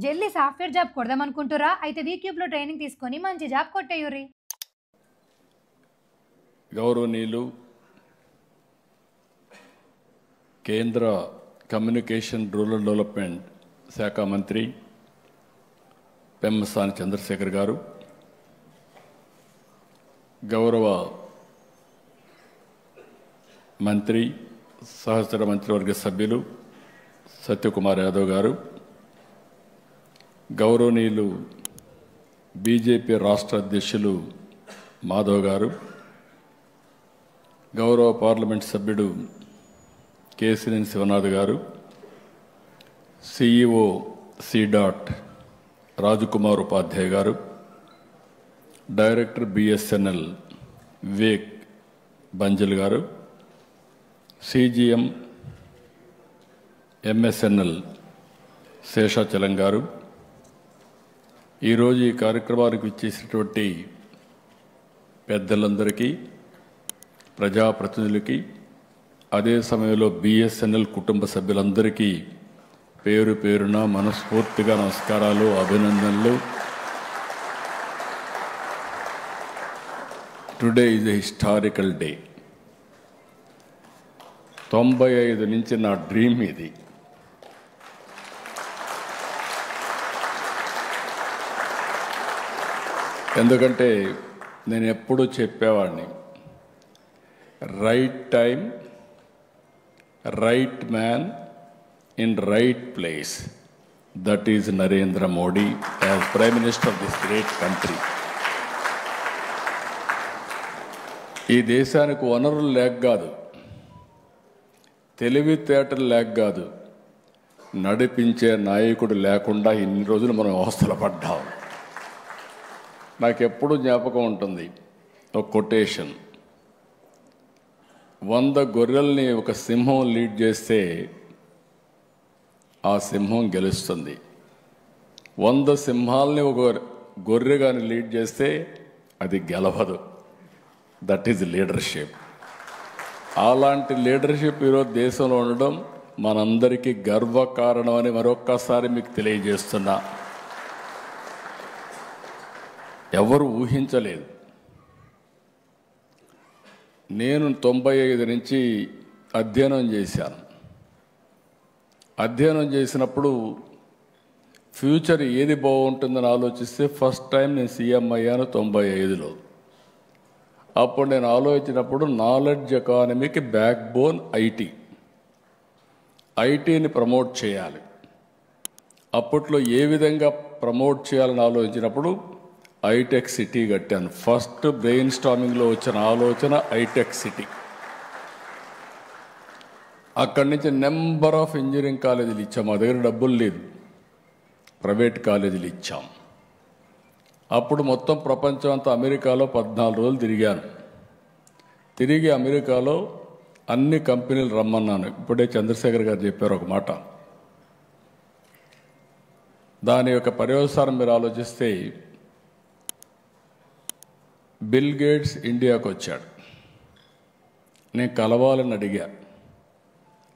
జల్దీ software job కొడదామనుకుంటురా? అయితే వీక్యూబ్‌లో training తీసుకొని మంచి జాబ్ కొట్టేయుర్రి. గౌరవనీయులు కేంద్ర కమ్యూనికేషన్ రూరల్ డెవలప్మెంట్ శాఖ మంత్రి పెమ్మసాని చంద్రశేఖర్ గారు, గౌరవ మంత్రి సహచర మంత్రివర్గ సభ్యులు సత్యకుమార్ యాదవ్ గారు, గౌరవనీయులు బీజేపీ రాష్ట్ర అధ్యక్షులు మాధవ్ గారు, గౌరవ పార్లమెంట్ సభ్యుడు కేసినేని శివనాథ్ గారు, సిఇఓ సి.డాట్ రాజకుమార్ ఉపాధ్యాయ గారు, డైరెక్టర్ బిఎస్ఎన్ఎల్ వివేక్ బంజల్ గారు, సిజిఎం ఎంఎస్ఎన్ఎల్ శేషాచలం గారు, ఈరోజు ఈ కార్యక్రమానికి ఇచ్చేసినటువంటి పెద్దలందరికీ, ప్రజాప్రతినిధులకి, అదే సమయంలో బిఎస్ఎన్ఎల్ కుటుంబ సభ్యులందరికీ పేరు పేరున మనస్ఫూర్తిగా నమస్కారాలు, అభినందనలు. Today is a historical day. 95 నుంచి నా డ్రీమ్ ఇది. ఎందుకంటే నేను ఎప్పుడూ చెప్పేవాడిని, right time, right man in right place. That is Narendra Modi as prime minister of this great country. ఈ దేశానికి వనరులు లేక కాదు, తెలివితేటలు లేక కాదు, నడిపించే నాయకుడు లేకుండా ఇన్ని రోజులు మనం అవస్థలు పడ్డాం. నాకు ఎప్పుడూ జ్ఞాపకం ఉంటుంది ఒక కొటేషన్, 100 గొర్రెల్ని ఒక సింహం లీడ్ చేస్తే ఆ సింహం గెలుస్తుంది. 100 సింహాలని ఒక గొర్రె కానీ లీడ్ చేస్తే అది గెలవదు. That is leadership. అలాంటి లీడర్షిప్ ఈరోజు దేశంలో ఉండడం మనందరికీ గర్వకారణం అని మరొక్కసారి మీకు తెలియజేస్తున్నా. ఎవరు ఊహించలేదు. నేను 95 నుంచి అధ్యయనం చేశాను. అధ్యయనం చేసినప్పుడు ఫ్యూచర్ ఏది బాగుంటుందని ఆలోచిస్తే ఫస్ట్ టైం నేను సీఎం అయ్యాను 95లో. అప్పుడు నేను ఆలోచించినప్పుడు నాలెడ్జ్ ఎకానమీకి బ్యాక్ బోన్ ఐటీని ప్రమోట్ చేయాలి. అప్పట్లో ఏ విధంగా ప్రమోట్ చేయాలని ఆలోచించినప్పుడు ఐటెక్ సిటీ కట్టాను. ఫస్ట్ బ్రెయిన్ స్టార్మింగ్లో వచ్చిన ఆలోచన ఐటెక్ సిటీ. అక్కడి నుంచి నెంబర్ ఆఫ్ ఇంజనీరింగ్ కాలేజీలు ఇచ్చాం. మా దగ్గర డబ్బులు లేదు, ప్రైవేట్ కాలేజీలు ఇచ్చాం. అప్పుడు మొత్తం ప్రపంచం అంతా అమెరికాలో 14 రోజులు తిరిగాను. తిరిగి అమెరికాలో అన్ని కంపెనీలు రమ్మన్నాను. ఇప్పుడే చంద్రశేఖర్ గారు చెప్పారు ఒక మాట. దాని యొక్క పర్యవసానం మీరు ఆలోచిస్తే బిల్ గేట్స్ ఇండియాకు వచ్చాడు. నేను కలవాలని అడిగా.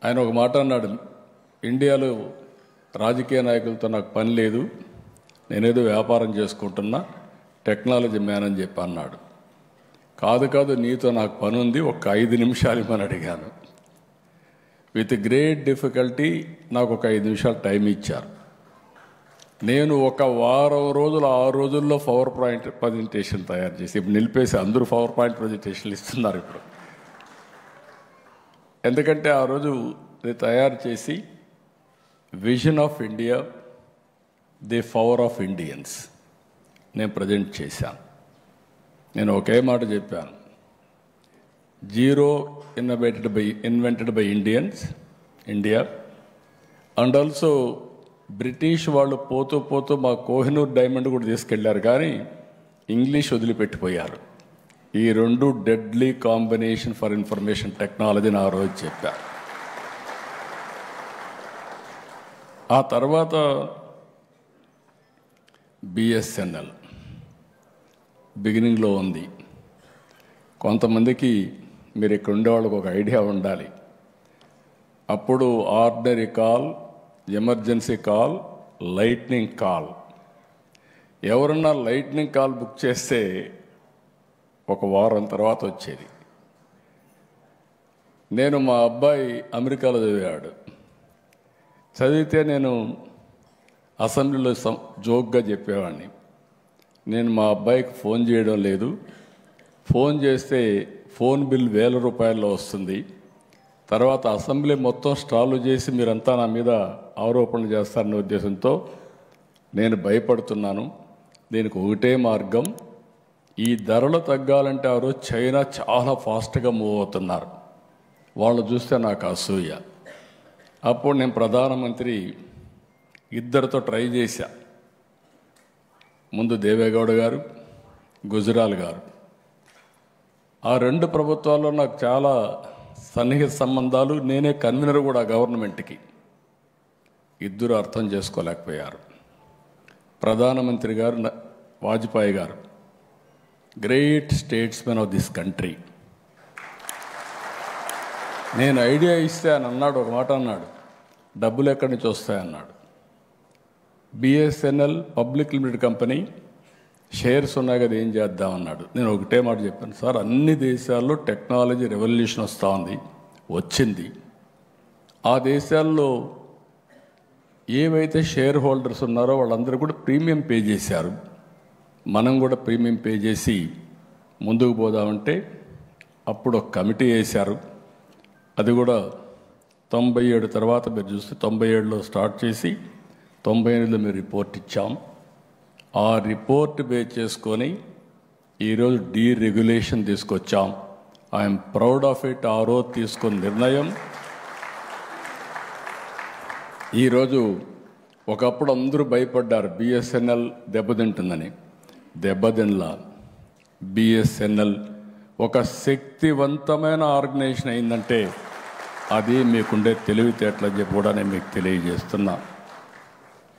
ఆయన ఒక మాట అన్నాడు, ఇండియాలో రాజకీయ నాయకులతో నాకు పని లేదు, నేనేదో వ్యాపారం చేసుకుంటున్నా, టెక్నాలజీ మ్యాన్ అని చెప్పి అన్నాడు. కాదు నీతో నాకు పని ఉంది, ఒక 5 నిమిషాలు ఇవ్వమని అడిగాను. విత్ గ్రేట్ డిఫికల్టీ నాకు ఒక 5 నిమిషాలు టైం ఇచ్చారు. నేను ఒక వారం రోజులు 6 రోజుల్లో పవర్ పాయింట్ ప్రజెంటేషన్ తయారు చేసి, ఇప్పుడు నిలిపేసి అందరూ పవర్ పాయింట్ ప్రజెంటేషన్లు ఇస్తున్నారు ఇప్పుడు. ఎందుకంటే ఆ రోజు తయారు చేసి vision of India, the power of Indians నేను ప్రజెంట్ చేశాను. నేను ఒకే మాట చెప్పాను, zero invented by India and also British వాళ్ళు పోతూ పోతూ మా కోహినూర్ డైమండ్ కూడా తీసుకెళ్లారు, కానీ ఇంగ్లీష్ వదిలిపెట్టిపోయారు. ఈ 2 డెడ్లీ కాంబినేషన్ ఫర్ ఇన్ఫర్మేషన్ టెక్నాలజీని ఆ రోజు చెప్పారు. ఆ తర్వాత బిఎస్ఎన్ఎల్ బిగినింగ్లో ఉంది. కొంతమందికి మీరు ఇక్కడ ఉండేవాళ్ళకి ఒక ఐడియా ఉండాలి. అప్పుడు ordinary call, emergency call, lightning call. ఎవరన్నా లైట్నింగ్ కాల్ బుక్ చేస్తే ఒక వారం తర్వాత వచ్చేది. నేను మా అబ్బాయి అమెరికాలో చదివాడు. చదివితే నేను అసెంబ్లీలో జోక్గా చెప్పేవాడిని, నేను మా అబ్బాయికి ఫోన్ చేయడం లేదు, ఫోన్ చేస్తే ఫోన్ బిల్ 1000 రూపాయల్లో వస్తుంది, తర్వాత అసెంబ్లీ మొత్తం స్టాలు చేసి మీరంతా నా మీద ఆరోపణలు చేస్తారనే ఉద్దేశంతో నేను భయపడుతున్నాను. దీనికి ఒకటే మార్గం, ఈ ధరలు తగ్గాలంటే ఆ రోజు చైనా చాలా ఫాస్ట్గా మూవ్ అవుతున్నారు, వాళ్ళు చూస్తే నాకు అసూయ. అప్పుడు నేను ప్రధానమంత్రి ఇద్దరితో ట్రై చేశా. ముందు దేవేగౌడ గారు, గుజరాల్ గారు. ఆ 2 ప్రభుత్వాల్లో నాకు చాలా సన్నిహిత సంబంధాలు, నేనే కన్వీనర్ కూడా గవర్నమెంట్కి. ఇద్దరు అర్థం చేసుకోలేకపోయారు. ప్రధానమంత్రి గారు వాజ్పేయి గారు, great statesmen of this country. నేను ఐడియా ఇస్తే అని అన్నాడు, ఒక మాట అన్నాడు, డబ్బులు ఎక్కడి నుంచి వస్తాయన్నాడు. BSNL public limited company shares ఉన్నాయి కదా, ఏం చేద్దామన్నాడు. నేను ఒకటే మాట చెప్పాను, సార్ అన్ని దేశాల్లో టెక్నాలజీ రెవల్యూషన్ వస్తూ ఉంది, వచ్చింది. ఆ దేశాల్లో ఏవైతే షేర్ హోల్డర్స్ ఉన్నారో వాళ్ళందరూ కూడా ప్రీమియం పే చేశారు, మనం కూడా ప్రీమియం పే చేసి ముందుకు పోదామంటే అప్పుడు ఒక కమిటీ వేశారు. అది కూడా 97 తర్వాత మీరు చూస్తే 97లో స్టార్ట్ చేసి 98లో మీరు రిపోర్ట్ ఇచ్చాం. ఆ రిపోర్ట్ బేస్ చేసుకొని ఈరోజు డీరెగ్యులేషన్ తీసుకొచ్చాం. I'm proud of it. ఆ రోజు తీసుకున్న నిర్ణయం ఈరోజు, ఒకప్పుడు అందరూ భయపడ్డారు బిఎస్ఎన్ఎల్ దెబ్బతింటుందని, దెబ్బతినలా. బిఎస్ఎన్ఎల్ ఒక శక్తివంతమైన ఆర్గనైజేషన్ అయిందంటే అది మీకుండే తెలివితేటలని చెప్పి కూడా నేను మీకు తెలియజేస్తున్నా.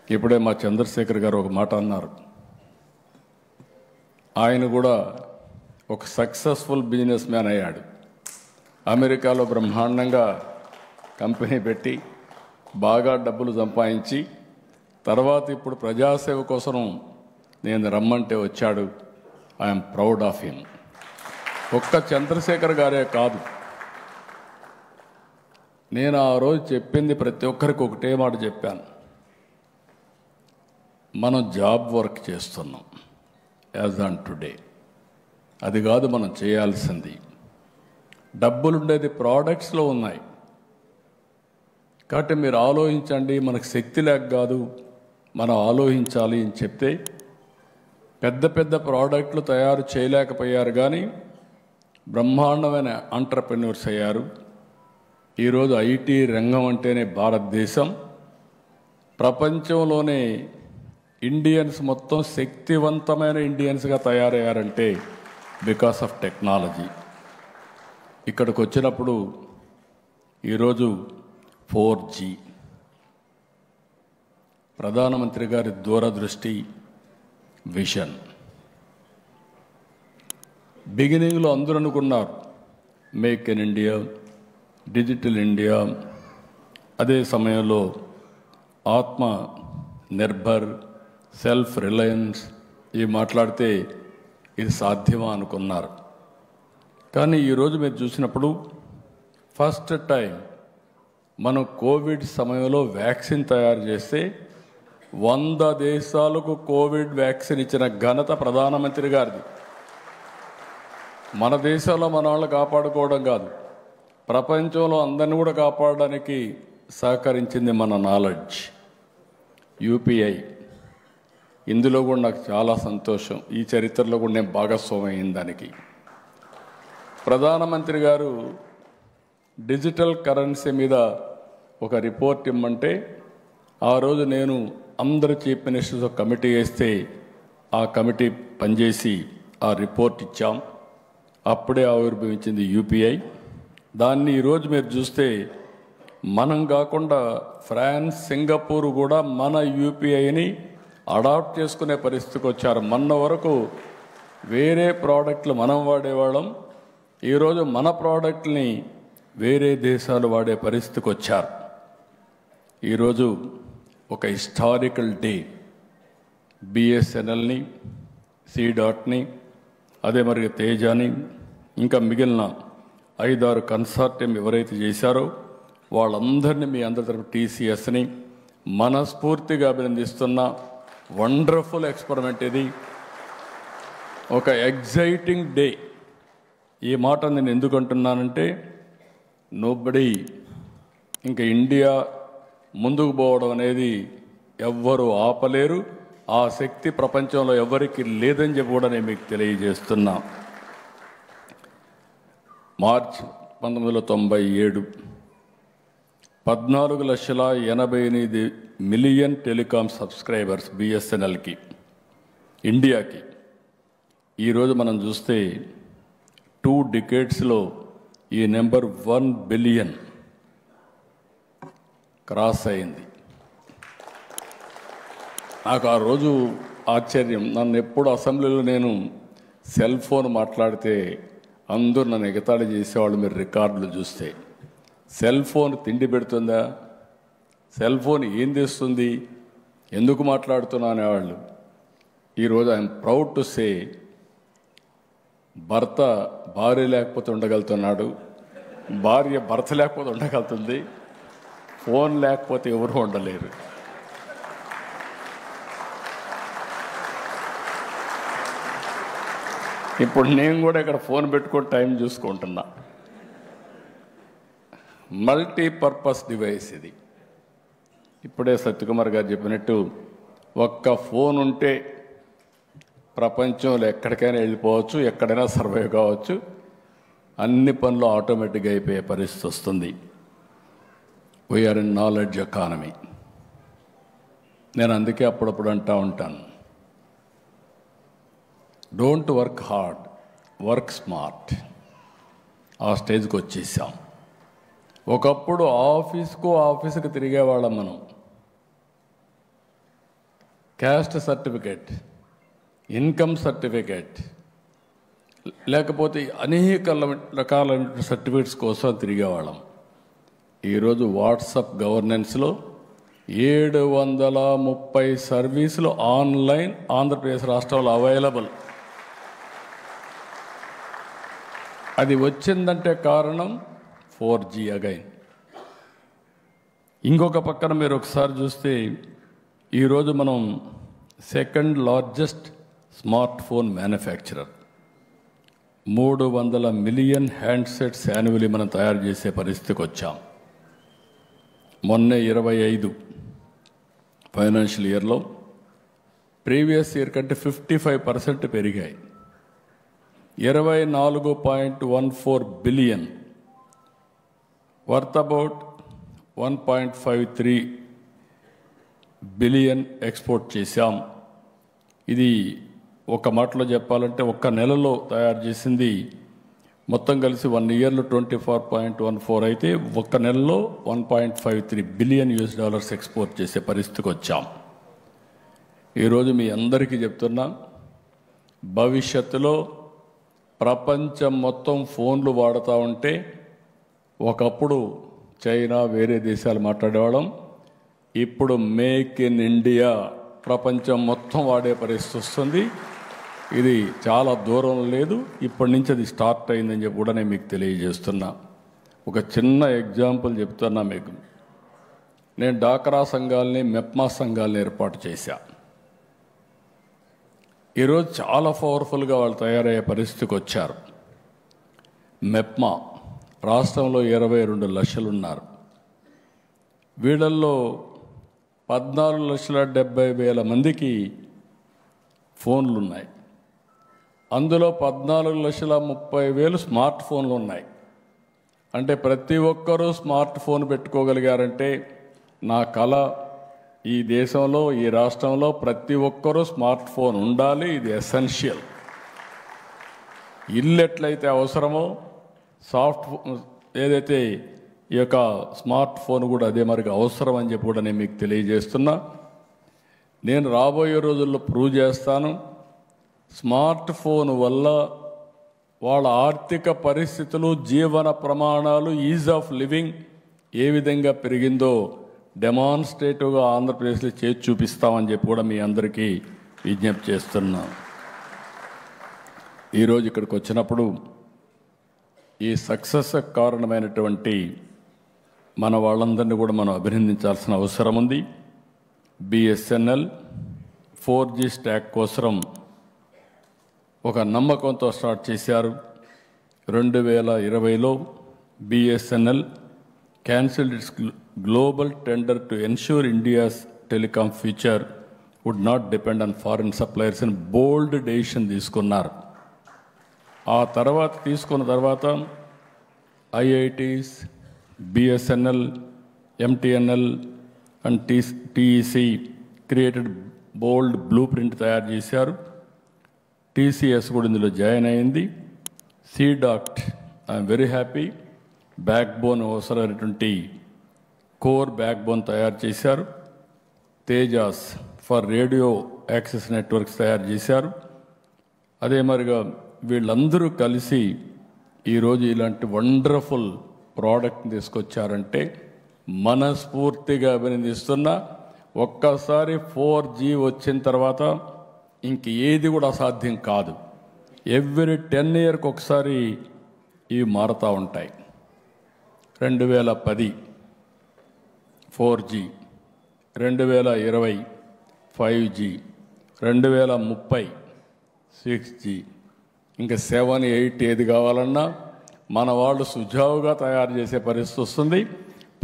ఇప్పుడే మా చంద్రశేఖర్ గారు ఒక మాట అన్నారు. ఆయన కూడా ఒక సక్సెస్ఫుల్ బిజినెస్ మ్యాన్ అయ్యాడు. అమెరికాలో బ్రహ్మాండంగా కంపెనీ పెట్టి బాగా డబ్బులు సంపాదించి తర్వాత ఇప్పుడు ప్రజాసేవ కోసం నేను రమ్మంటే వచ్చాడు. I'm proud of him. ఒక్క చంద్రశేఖర్ గారే కాదు, నేను ఆ రోజు చెప్పింది ప్రతి ఒక్కరికి ఒకటే మాట చెప్పాను, మనం జాబ్ వర్క్ చేస్తున్నాం యాజ్ ఆన్ టుడే. అది కాదు మనం చేయాల్సింది. డబ్బులు ఉండేది ప్రోడక్ట్స్లో ఉన్నాయి. కాబట్టి మీరు ఆలోచించండి, మనకు శక్తి లేక కాదు, మనం ఆలోచించాలి అని చెప్తే పెద్ద పెద్ద ప్రోడక్ట్లు తయారు చేయలేకపోయారు, కానీ బ్రహ్మాండమైన ఎంటర్‌ప్రెన్యూర్స్ అయ్యారు. ఈరోజు ఐటీ రంగం అంటేనే భారతదేశం ప్రపంచంలోనే ఇండియన్స్ మొత్తం శక్తివంతమైన ఇండియన్స్గా తయారయ్యారంటే బికాస్ ఆఫ్ టెక్నాలజీ. ఇక్కడికి వచ్చినప్పుడు ఈరోజు 4G, ప్రధానమంత్రి గారి దూరదృష్టి, విజన్. బిగినింగ్లో అందరూ అనుకున్నారు make in India, digital India. అదే సమయంలో ఆత్మ నిర్భర్, సెల్ఫ్ రిలయన్స్ ఇవి మాట్లాడితే ఇది సాధ్యమా అనుకున్నారు. కానీ ఈరోజు మీరు చూసినప్పుడు ఫస్ట్ టైం మనం కోవిడ్ సమయంలో వ్యాక్సిన్ తయారు చేస్తే 100 దేశాలకు కోవిడ్ వ్యాక్సిన్ ఇచ్చిన ఘనత ప్రధానమంత్రి గారిది. మన దేశంలో మన వాళ్ళు కాపాడుకోవడం కాదు, ప్రపంచంలో అందరిని కూడా కాపాడడానికి సహకరించింది మన నాలెడ్జ్. యూపీఐ, ఇందులో కూడా నాకు చాలా సంతోషం. ఈ చరిత్రలో కూడా నేను భాగస్వామి అయిన దానికి. ప్రధానమంత్రి గారు డిజిటల్ కరెన్సీ మీద ఒక రిపోర్ట్ ఇమ్మంటే ఆ రోజు నేను అందరు చీఫ్ మినిస్టర్స్ ఒక కమిటీ వేస్తే ఆ కమిటీ పనిచేసి ఆ రిపోర్ట్ ఇచ్చాం. అప్పుడే ఆవిర్భవించింది యూపీఐ. దాన్ని ఈరోజు మీరు చూస్తే మనం కాకుండా ఫ్రాన్స్, సింగపూర్ కూడా మన యూపీఐని అడాప్ట్ చేసుకునే పరిస్థితికి వచ్చారు. మొన్న వరకు వేరే ప్రోడక్ట్లు మనం వాడేవాళ్ళం, ఈరోజు మన ప్రోడక్ట్ని వేరే దేశాలు వాడే పరిస్థితికి వచ్చారు. ఈరోజు ఒక హిస్టారికల్ డే. బిఎస్ఎన్ఎల్ని, సి.డాట్ని, అదే మరి తేజాని, ఇంకా మిగిలిన 5-6 కన్సార్టియం ఎవరైతే చేశారో వాళ్ళందరినీ మీ అందరి తరపు టీసీఎస్ని మనస్ఫూర్తిగా అభినందిస్తున్న వండర్ఫుల్ ఎక్స్పెరిమెంట్ ఇది. ఒక ఎగ్జైటింగ్ డే. ఈ మాట నేను ఎందుకు అంటున్నానంటే, నోబడీ ఇంకా ఇండియా ముందుకు పోవడం అనేది ఎవ్వరూ ఆపలేరు. ఆ శక్తి ప్రపంచంలో ఎవరికి లేదని చెప్పి కూడా నేను మీకు తెలియజేస్తున్నా. మార్చ్ 1997 14,88,000,000 టెలికాం సబ్స్క్రైబర్స్ బిఎస్ఎన్ఎల్కి, ఇండియాకి. ఈరోజు మనం చూస్తే 2 డికేడ్స్లో ఈ నెంబర్ 1 బిలియన్ క్రాస్ అయింది. నాకు ఆ రోజు ఆశ్చర్యం. నన్ను ఎప్పుడు అసెంబ్లీలో నేను సెల్ ఫోన్ మాట్లాడితే అందరూ నన్ను ఎగతాళి చేసేవాళ్ళు. మీరు రికార్డులు చూస్తే సెల్ ఫోన్ తిండి పెడుతుందా, సెల్ ఫోన్ ఏం తెస్తుంది, ఎందుకు మాట్లాడుతున్నా అనేవాళ్ళు. ఈరోజు ఐఎమ్ ప్రౌడ్ టు సే, భర్త భార్య లేకపోతే ఉండగలుగుతున్నాడు, భార్య భర్త లేకపోతే ఉండగలుగుతుంది, ఫోన్ లేకపోతే ఎవరు ఉండలేరు. ఇప్పుడు నేను కూడా ఇక్కడ ఫోన్ పెట్టుకొని టైం చూసుకుంటున్నా. మల్టీపర్పస్ డివైస్ ఇది. ఇప్పుడే సత్యకుమార్ గారు చెప్పినట్టు ఒక్క ఫోన్ ఉంటే ప్రపంచంలో ఎక్కడికైనా వెళ్ళిపోవచ్చు, ఎక్కడైనా సర్వైవ్ కావచ్చు, అన్ని పనులు ఆటోమేటిక్గా అయిపోయే పరిస్థితి వస్తుంది. We're in knowledge economy. నేను అందుకే అప్పుడప్పుడు అంటూ ఉంటాను, don't work hard, work smart. ఆ స్టేజ్కి వచ్చేసాం. ఒకప్పుడు ఆఫీస్కి తిరిగేవాళ్ళం మనం. క్యాస్ట్ సర్టిఫికేట్, ఇన్కమ్ సర్టిఫికేట్, లేకపోతే అనేక రకాలైన సర్టిఫికేట్స్ కోసం తిరిగేవాళ్ళం. ఈరోజు వాట్సాప్ గవర్నెన్స్లో 730 సర్వీసులు ఆన్లైన్ ఆంధ్రప్రదేశ్ రాష్ట్రంలో అవైలబుల్. అది వచ్చిందంటే కారణం 4G అగైన్. ఇంకొక పక్కన మీరు ఒకసారి చూస్తే ఈరోజు మనం 2nd largest smart phone manufacturer. 300 million handsets annually మనం తయారు చేసే పరిస్థితికి వచ్చాం. మొన్నే 25 ఫైనాన్షియల్ ఇయర్లో ప్రీవియస్ ఇయర్ కంటే 55% పెరిగాయి. 24.14 billion, worth about 1.53 billion export చేశాం. ఇది ఒక మాటలో చెప్పాలంటే ఒక్క నెలలో తయారు చేసింది మొత్తం కలిసి 1 ఇయర్లో 24.14 అయితే ఒక్క నెలలో 1.53 బిలియన్ US డాలర్స్ ఎక్స్పోర్ట్ చేసే పరిస్థితికి వచ్చాం. ఈరోజు మీ అందరికీ చెప్తున్నా, భవిష్యత్తులో ప్రపంచం మొత్తం ఫోన్లు వాడుతూ ఉంటే, ఒకప్పుడు చైనా వేరే దేశాలు మాట్లాడేవాళ్ళం, ఇప్పుడు మేక్ ఇన్ ఇండియా ప్రపంచం మొత్తం వాడే పరిస్థితి వస్తుంది. ఇది చాలా దూరం లేదు, ఇప్పటి నుంచి అది స్టార్ట్ అయిందని చెప్పి కూడా నేను మీకు తెలియజేస్తున్నా. ఒక చిన్న ఎగ్జాంపుల్ చెప్తున్నా మీకు. నేను డాక్రా సంఘాలని, మెప్మా సంఘాలని ఏర్పాటు చేశా. ఈరోజు చాలా పవర్ఫుల్గా వాళ్ళు తయారయ్యే పరిస్థితికి వచ్చారు. మెప్మా రాష్ట్రంలో 22 లక్షలు ఉన్నారు. వీళ్ళల్లో 14,70,000 మందికి ఫోన్లు ఉన్నాయి. అందులో 14,30,000 స్మార్ట్ ఫోన్లు ఉన్నాయి. అంటే ప్రతి ఒక్కరూ స్మార్ట్ ఫోన్ పెట్టుకోగలిగారంటే నా కళ. ఈ దేశంలో, ఈ రాష్ట్రంలో ప్రతి ఒక్కరూ స్మార్ట్ ఫోన్ ఉండాలి. ఇది ఎసెన్షియల్. ఇల్లు ఎట్లయితే అవసరమో ఏదైతే ఈ యొక్క స్మార్ట్ ఫోన్ కూడా అదే మరికి అవసరం అని చెప్పి కూడా నేను మీకు తెలియజేస్తున్నా. నేను రాబోయే రోజుల్లో ప్రూవ్ చేస్తాను. స్మార్ట్ ఫోన్ వల్ల వాళ్ళ ఆర్థిక పరిస్థితులు, జీవన ప్రమాణాలు, ఈజ్ ఆఫ్ లివింగ్ ఏ విధంగా పెరిగిందో డెమాన్స్ట్రేటివ్గా ఆంధ్రప్రదేశ్లో చేసి చూపిస్తామని చెప్పి కూడా మీ అందరికీ విజ్ఞప్తి చేస్తున్నాం. ఈరోజు ఇక్కడికి వచ్చినప్పుడు ఈ సక్సెస్ కారణమైనటువంటి మన వాళ్ళందరినీ కూడా మనం అభినందించాల్సిన అవసరం ఉంది. బిఎస్ఎన్ఎల్ 4G స్టాక్ కోసం ఒక నమ్మకంతో స్టార్ట్ చేశారు. 2020లో BSNL cancelled its global tender to ensure India's telecom future would not depend on foreign suppliers అని బోల్డ్ డెసిషన్ తీసుకున్నారు. ఆ తర్వాత తీసుకున్న తర్వాత IITs, BSNL, MTNL and TEC created bold blueprint తయారు చేశారు. టీసీఎస్ కూడా ఇందులో జాయిన్ అయింది. C DOT I'm very happy, backbone అవసరమైనటువంటి కోర్ బ్యాక్ బోన్ తయారు చేశారు. Tejas for radio access networks తయారు చేశారు. అదే మరిగా వీళ్ళందరూ కలిసి ఈరోజు ఇలాంటి వండర్ఫుల్ ప్రోడక్ట్ని తీసుకొచ్చారంటే మనస్ఫూర్తిగా అభినందిస్తున్నా. ఒక్కసారి 4G వచ్చిన తర్వాత ఇంక ఏది కూడా అసాధ్యం కాదు. ఎవ్రీ 10 years ఒకసారి ఇవి మారుతూ ఉంటాయి. 2010 4G, 2020 5G, 2030 6G, ఇంకా 7, 8 ఏది కావాలన్నా మన వాళ్ళు సుజావుగా తయారు చేసే పరిస్థితి వస్తుంది.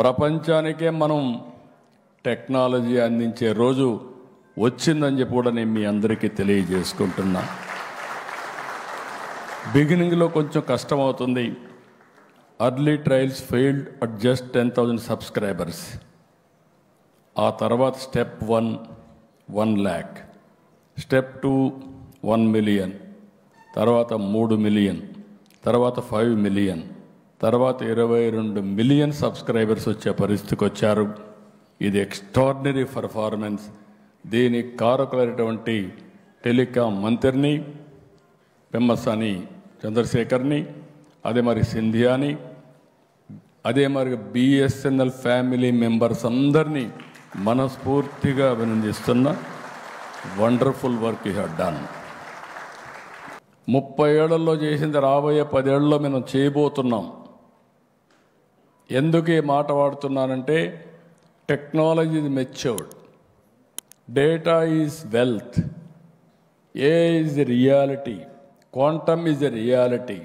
ప్రపంచానికే మనం టెక్నాలజీ అందించే రోజు వచ్చిందని చెప్పి కూడా నేను మీ అందరికీ తెలియజేసుకుంటున్నా. బిగినింగ్లో కొంచెం కష్టమవుతుంది. Early trials failed at just 10,000 subscribers. ఆ తర్వాత స్టెప్ 1 1 lakh, స్టెప్ 2 1 million, తర్వాత 3 million, తర్వాత 5 million, తర్వాత 22 million సబ్స్క్రైబర్స్ వచ్చే పరిస్థితికి వచ్చారు. ఇది ఎక్స్ట్రాడినరీ పర్ఫార్మెన్స్. దీనికి కారకులైనటువంటి టెలికాం మంత్రిని పెమ్మసాని చంద్రశేఖర్ని, అదే మరి సింధియాని, అదే మరి బిఎస్ఎన్ఎల్ ఫ్యామిలీ మెంబర్స్ అందరినీ మనస్ఫూర్తిగా అభినందిస్తున్నా. Wonderful work you have done. 30 ఏళ్లలో చేసింది రాబోయే 10 ఏళ్లలో మనం చేయబోతున్నాం. ఎందుకు ఈ మాట వాడుతున్నానంటే technology is matured, data is wealth, AI is the reality, quantum is the reality.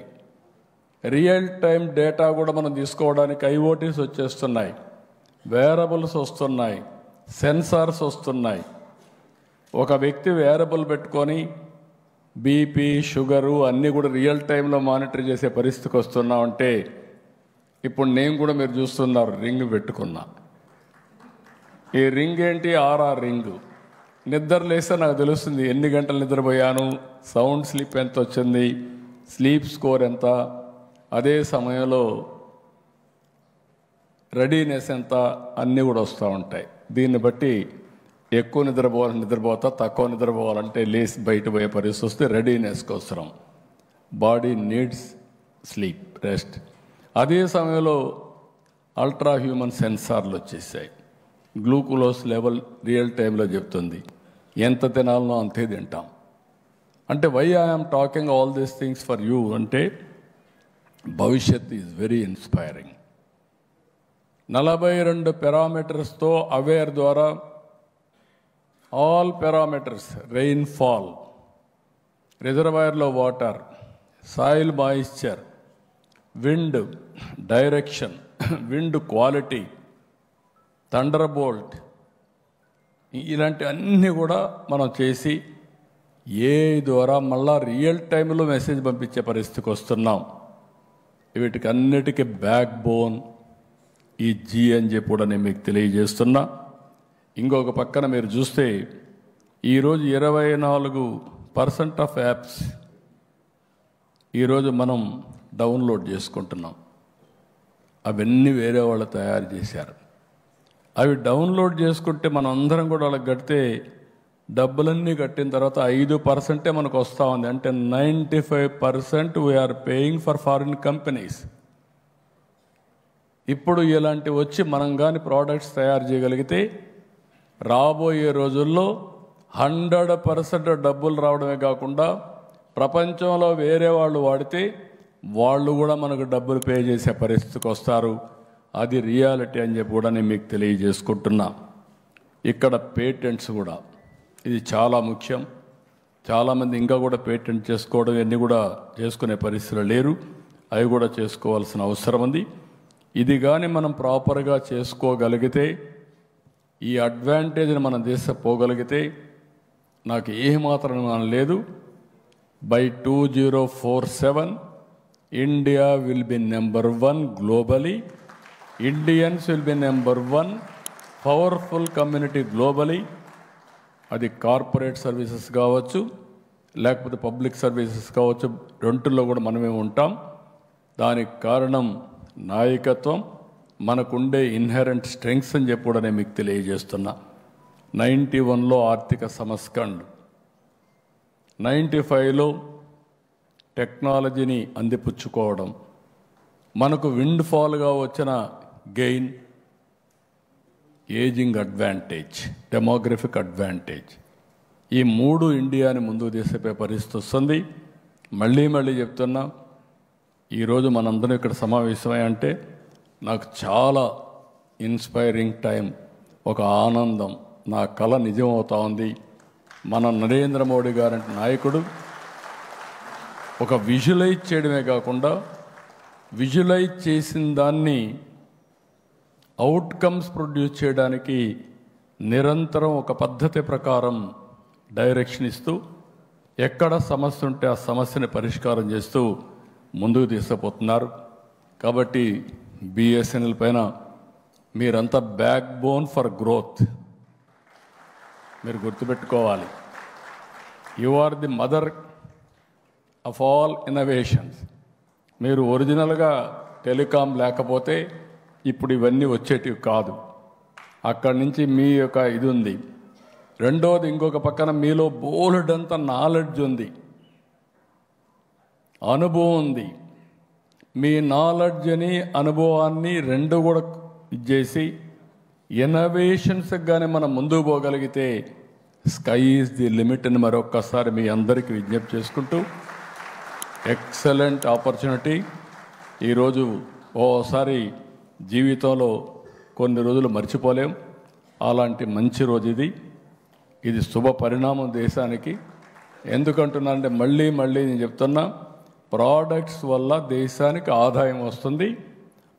Real time data కూడా మనం తీసుకోవడానికి IoTs వచ్చేస్తున్నాయి, వేరబుల్స్ వస్తున్నాయి, సెన్సార్స్ వస్తున్నాయి. ఒక వ్యక్తి వేరబుల్ పెట్టుకొని బీపీ, షుగరు అన్నీ కూడా రియల్ టైంలో మానిటర్ చేసే పరిస్థితికి వస్తున్నామంటే ఇప్పుడు నేను కూడా మీరు చూస్తున్నారు రింగ్ పెట్టుకున్నా. ఈ రింగ్ ఏంటి? RR ring. నిద్ర లేస్తే నాకు తెలుస్తుంది ఎన్ని గంటలు నిద్రపోయాను, సౌండ్ స్లీప్ ఎంత వచ్చింది, స్లీప్ స్కోర్ ఎంత, అదే సమయంలో రెడీనెస్ ఎంత, అన్నీ కూడా వస్తూ ఉంటాయి. దీన్ని బట్టి ఎక్కువ నిద్రపోతా, తక్కువ నిద్రపోవాలంటే లేసి బయట పోయే పరిస్థితి వస్తే రెడీనెస్ కోసరం. Body needs sleep, rest. అదే సమయంలో అల్ట్రా హ్యూమన్ సెన్సార్లు వచ్చేసాయి. గ్లూకోజ్ లెవెల్ రియల్ టైంలో చెప్తుంది, ఎంత తినాలనో అంతే తింటాం. అంటే why I'm talking all these things for you అంటే భవిష్యత్ ఈజ్ వెరీ ఇన్స్పైరింగ్. 42 పారామీటర్స్తో అవేర్ ద్వారా ఆల్ పారామీటర్స్, రెయిన్ఫాల్, రిజర్వాయర్లో water, soil moisture, wind direction, wind quality, thunderbolt, ఇలాంటి అన్నీ కూడా మనం చేసి AI ద్వారా మళ్ళా రియల్ టైంలో మెసేజ్ పంపించే పరిస్థితికి వస్తున్నాం. వీటికి అన్నిటికీ బ్యాక్ బోన్ ఈ G అని చెప్పి కూడా నేను మీకు తెలియజేస్తున్నా. ఇంకొక పక్కన మీరు చూస్తే ఈరోజు 24% ఆఫ్ యాప్స్ ఈరోజు మనం డౌన్లోడ్ చేసుకుంటున్నాం. అవన్నీ వేరే వాళ్ళు తయారు చేశారు. అవి డౌన్లోడ్ చేసుకుంటే మనం అందరం కూడా వాళ్ళకి కడితే డబ్బులన్నీ కట్టిన తర్వాత 5% మనకు వస్తూ ఉంది. అంటే 95% we're paying for foreign companies. ఇప్పుడు ఇలాంటి వచ్చి మనం కానీ ప్రోడక్ట్స్ తయారు చేయగలిగితే రాబోయే రోజుల్లో 100% డబ్బులు రావడమే కాకుండా ప్రపంచంలో వేరే వాళ్ళు వాడితే వాళ్ళు కూడా మనకు డబ్బులు పే చేసే పరిస్థితికి వస్తారు. అది రియాలిటీ అని చెప్పి కూడా నేను మీకు తెలియజేసుకుంటున్నా. ఇక్కడ పేటెంట్స్ కూడా ఇది చాలా ముఖ్యం. చాలామంది ఇంకా కూడా పేటెంట్ చేసుకోవడం ఇవన్నీ కూడా చేసుకునే పరిస్థితులు లేరు. అవి కూడా చేసుకోవాల్సిన అవసరం ఉంది. ఇది కానీ మనం ప్రాపర్గా చేసుకోగలిగితే ఈ అడ్వాంటేజ్ని మన దేశం పోగలిగితే నాకు ఏమాత్రం లేదు. By 2047 India will be number 1 globally. Indians will be number 1 powerful community globally. అది కార్పొరేట్ సర్వీసెస్ కావచ్చు, లేకపోతే పబ్లిక్ సర్వీసెస్ కావచ్చు, రెండుల్లో కూడా మనమే ఉంటాం. దానికి కారణం నాయకత్వం, మనకుండే ఇన్హెరెంట్ స్ట్రెంగ్స్ అని చెప్పి కూడా నేను మీకు తెలియజేస్తున్నా. 91లో ఆర్థిక సంస్కరణ, 95లో టెక్నాలజీని అందిపుచ్చుకోవడం, మనకు విండ్ ఫాల్గా వచ్చిన gain, ageing advantage, demographic advantage, ఈ 3 ఇండియాని ముందుకు తీసుకుపోయే పరిస్థితి వస్తుంది. మళ్ళీ చెప్తున్నా, ఈరోజు మనందరం ఇక్కడ సమావేశమై అంటే నాకు చాలా ఇన్స్పైరింగ్ టైం, ఒక ఆనందం, నా కళ నిజం అవుతా ఉంది. మన నరేంద్ర మోడీ గారంటే నాయకుడు ఒక విజువలైజ్ చేయడమే కాకుండా విజువలైజ్ చేసిన దాన్ని అవుట్కమ్స్ ప్రొడ్యూస్ చేయడానికి నిరంతరం ఒక పద్ధతి ప్రకారం డైరెక్షన్ ఇస్తూ ఎక్కడ సమస్య ఉంటే ఆ సమస్యని పరిష్కారం చేస్తూ ముందుకు తీసుకుపోతున్నారు. కాబట్టి బిఎస్ఎన్ఎల్ పైన మీరంతా బ్యాక్ బోన్ ఫర్ గ్రోత్ మీరు గుర్తుపెట్టుకోవాలి. You are the mother of all innovations. మీరు ఒరిజినల్గా టెలికాం లేకపోతే ఇప్పుడు ఇవన్నీ వచ్చేటివి కాదు. అక్కడి నుంచి మీ యొక్క ఇది ఉంది. రెండోది, ఇంకొక పక్కన మీలో బోలెడంత నాలెడ్జ్ ఉంది, అనుభవం ఉంది. మీ నాలెడ్జ్ని అనుభవాన్ని రెండు కూడా ఇచ్చేసి ఇన్నోవేషన్స్కి కానీ మనం ముందుకు పోగలిగితే స్కై ఈజ్ ది లిమిట్ అని మరొక్కసారి మీ అందరికీ విజ్ఞప్తి చేసుకుంటూ, ఎక్సలెంట్ ఆపర్చునిటీ. ఈరోజు ఓసారి జీవితంలో కొన్ని రోజులు మర్చిపోలేం. అలాంటి మంచి రోజు ఇది శుభ పరిణామం దేశానికి. ఎందుకంటున్నానంటే మళ్ళీ నేను చెప్తున్నా, ప్రోడక్ట్స్ వల్ల దేశానికి ఆదాయం వస్తుంది.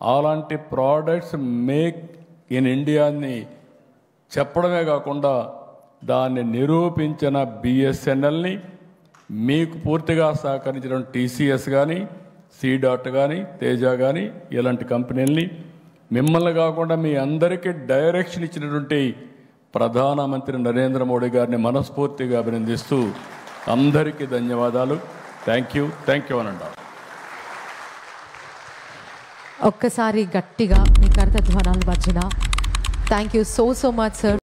అలాంటి ప్రోడక్ట్స్ మేక్ ఇన్ ఇండియాని చెప్పడమే కాకుండా దాన్ని నిరూపించిన బిఎస్ఎన్ఎల్ని, మీకు పూర్తిగా సహకరించిన టీసీఎస్ కానీ, సీ.డాట్ కానీ, తేజ కానీ, ఇలాంటి కంపెనీలని, మిమ్మల్ని కాకుండా మీ అందరికీ డైరెక్షన్ ఇచ్చినటువంటి ప్రధానమంత్రి నరేంద్ర మోడీ గారిని మనస్ఫూర్తిగా అభినందిస్తూ అందరికీ ధన్యవాదాలు. థ్యాంక్ యూ అనండి. ఒక్కసారి గట్టిగా మీ కరతాళధ్వానాల మధ్యన thank you so much sir.